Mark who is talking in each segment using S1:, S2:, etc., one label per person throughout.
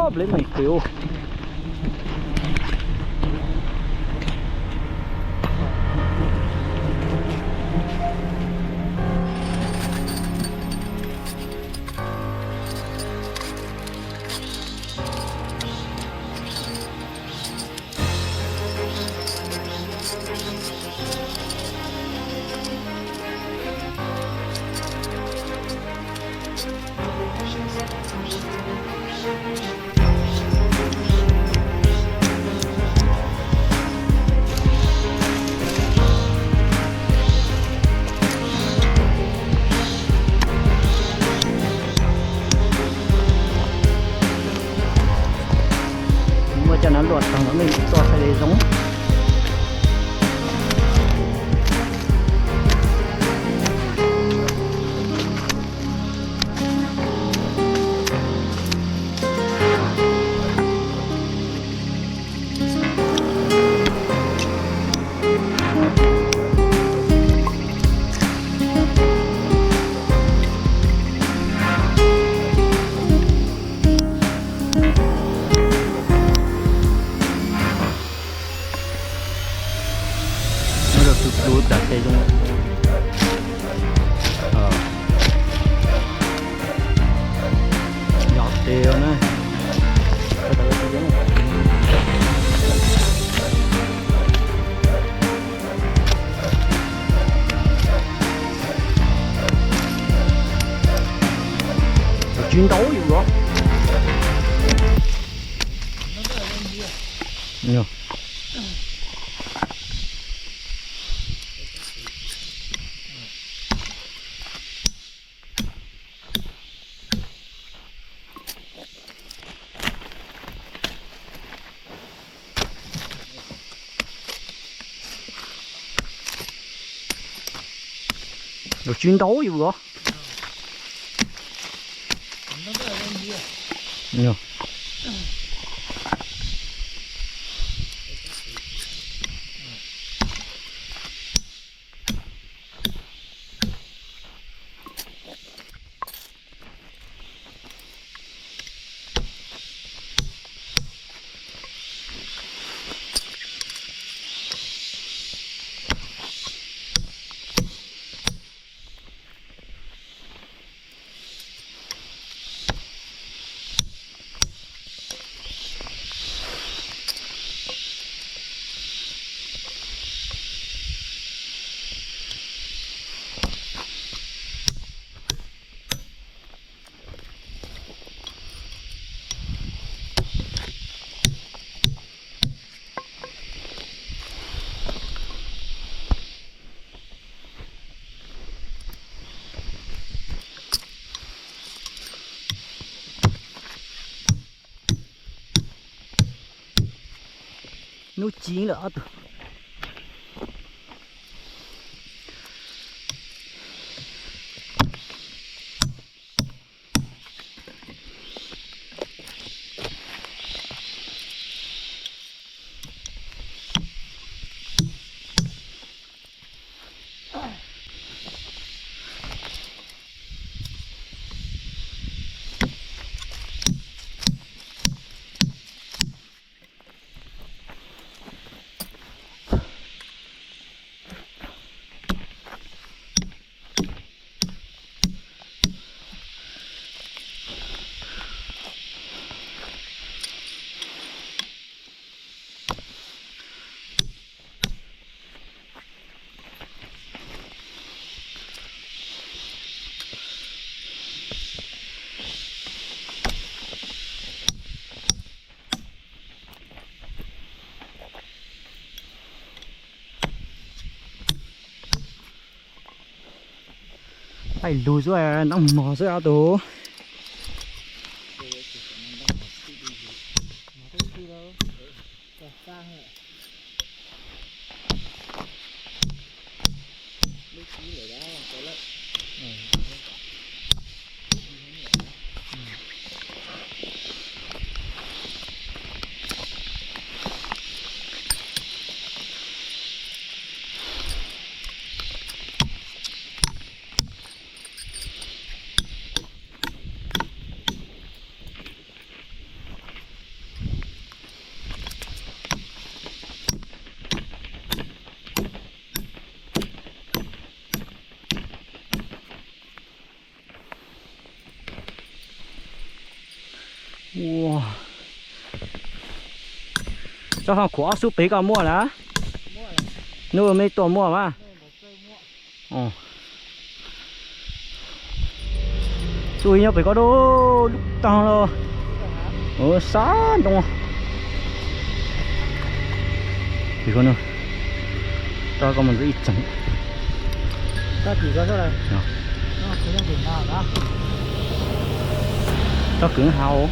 S1: chóp lên mày kiểu cho nó luộc xong rồi mình cho phải lấy giống lúa đã xây dựng giọt tiêu nữa chiến đấu gì đó nhiều đồ chiến đấu gì đó nhiều nấu chín nữa từ phải lùi rồi nó mò ra tố 哇！这放苦树比较摸了，那没多摸嘛。哦。注意要比较多，当了。哦，山东。比较呢，大概们是一整。
S2: 这几个出来？
S1: 啊。
S2: 那不用紧张啊。
S1: 这更好哦。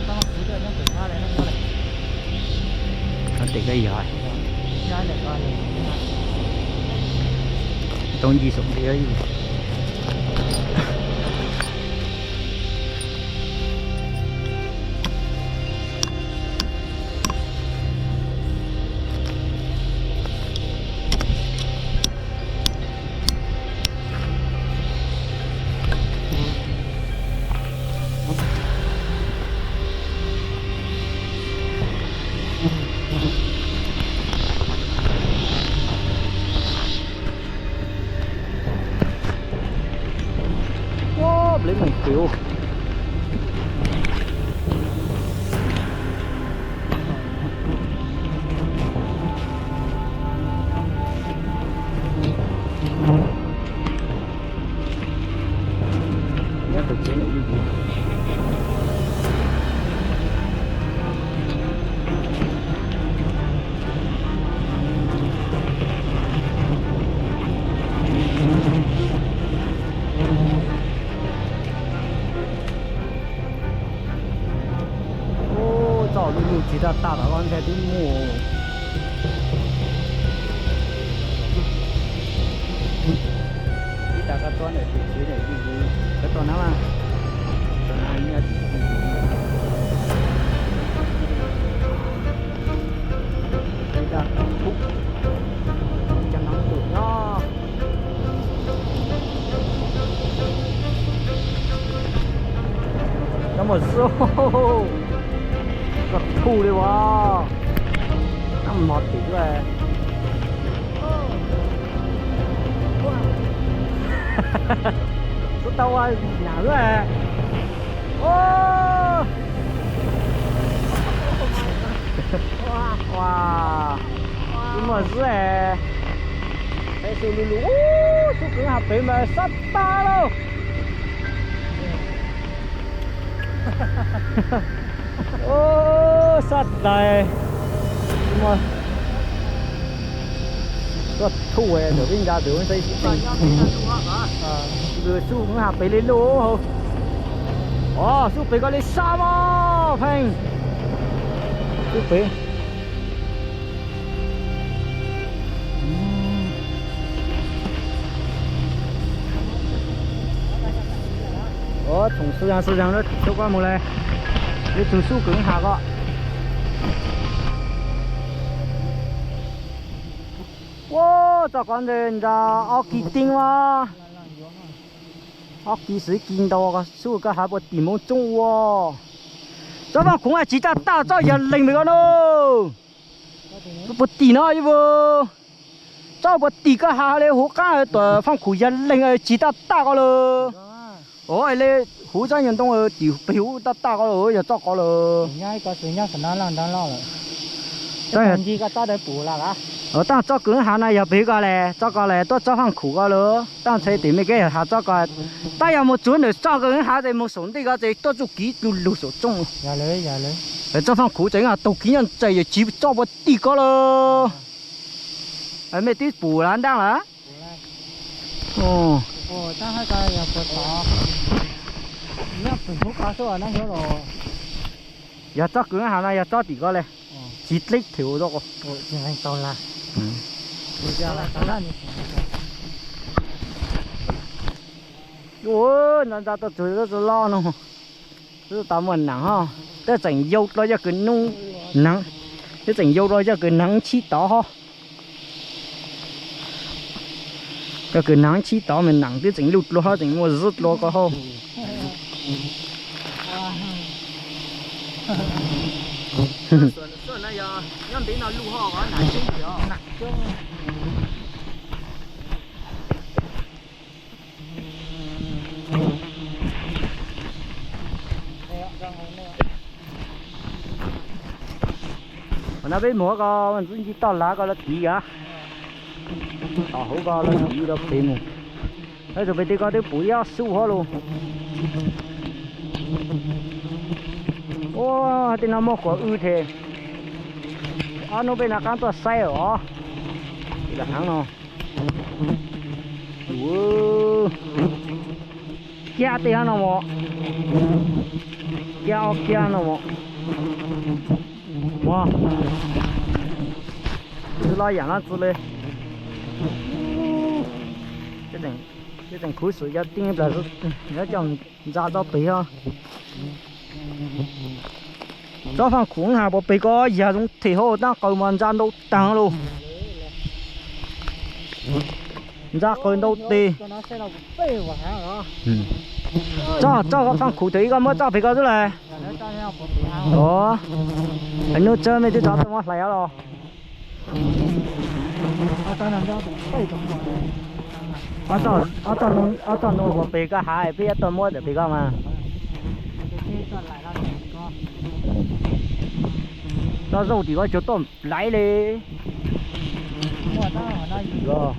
S2: 刚扶着那滚下来那过来。
S1: 它这个也还。
S2: 压两个呢。
S1: 东西送的而已。lấy mình kiểu nhắc được chế độ như gì找路路其他大的刚才都摸。大家端来就学点就是这端哪嘛？端哪应该这个土，这能土啊！那么瘦。个土的哇，那么地出来，哈哈，这刀啊哪出来？哦，哇哇，这么子哎，还是噜噜，哦，这更下北面杀大了，哈哈哈哈。哦，sát đây, mà có thu về rồi bên ra được xây rồi su cũng hạt bị lên lúa, su bị có lên sa mà, phanh, su bị,从市场那收过来。你做树更下个，哇！这刚才人家奥基丁哇，奥基是见到个树个下个地毛中哇，这帮空啊，其他大招也领没个喽，这不地呢，不，这不地个下来，我刚才放苦也领啊，其他大个喽。哦，嘞，好多人都去调表得大个咯，又捉个咯。人家个人家可能浪当浪了，但是个抓得补了啊。哦，但捉滚下呢又俾个咧，捉个咧都捉翻苦个咯。但係點嘅又下捉個，但有冇準嚟捉個下就冇順啲個，就多咗幾到60鐘。有嘞有嘞。誒捉翻苦整啊，到幾人就要接捉個啲個咯。係咩啲補爛單啦？哦。哦，但係個又不打，你要本土卡數啊，那條路，又捉捲下啦，又捉地個咧，截力條咗個，哦，已經到啦，你家啦，到啦你。哇，人家都做到做撈咯，都打門能哈，都整腰到一個弄能，都整腰到一個能起到哈。cái cứ nắng chi đó mình nắng thì chỉnh lụt lo chỉnh mua rút lo có không này giờ nhân tí nào lụt ho có nãy chung chưa Mà nó biết mua có mình chỉ to lá có là gì á, hổ có là gì đó tiền luôn. Đấy rồi bây giờ có cái bụi á sưu hết luôn. Ô, thì nó mua của ư thế. Nó bên là cáiตัวsai rồi. Thì là hàng nó. Wow. Kia thì nó mà. Kia nó mà. Wow. Cứ lo dạng nó cứ lên. Cái thằng khối sủi ra tiếng là nó chồng ra đó bị ha. Đó thằng khủng hà bộ bị có giờ cũng thì hồ ta cầu mà ra đâu tăng luôn. Ra coi đâu tì. Cho thằng khủng thấy có mất cho phải có thế này. Đó. Anh nó chơi mấy cái đó tôi lại rồi. Ở trong nó có bị cái hại bây giờ tôi mua được bị cái mà. Nó rau thì có chỗ tôm lấy đi. Rồi.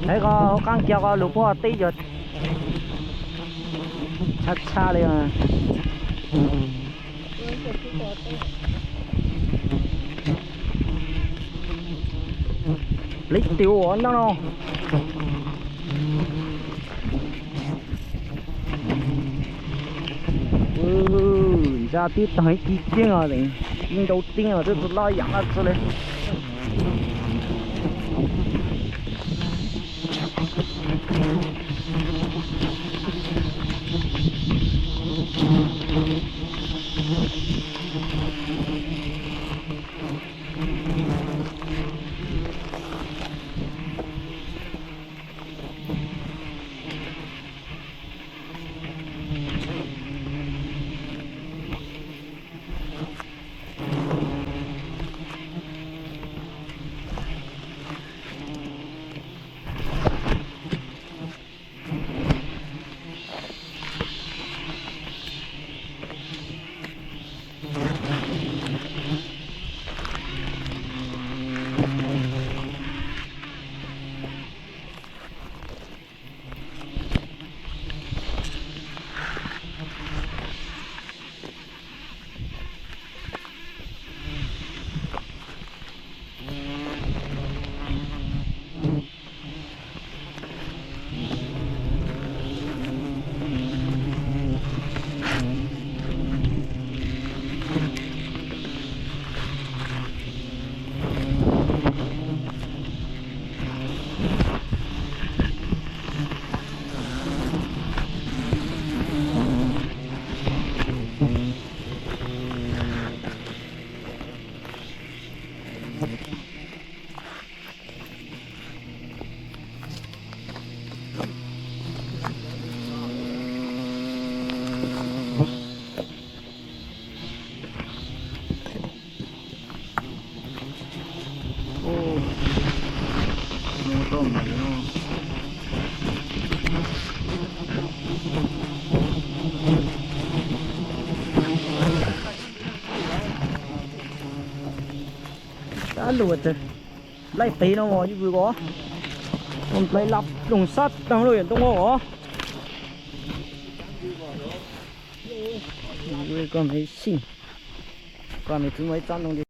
S1: Thấy có con kia có lục hoa tí rồi. Chắc xa đi mà. Lấy tiêu ổn đó nó. Ra tiếp tới kia tiếng rồi thì tiếng đầu tiên rồi tôi lo dặn ra cho lên. Đã lùa rồi lấy tí nó ngồi như vừa có còn lấy lọc đồng sắt đang lùi trong ngõ con mấy xinh con mấy thứ mấy trăm đồng đi.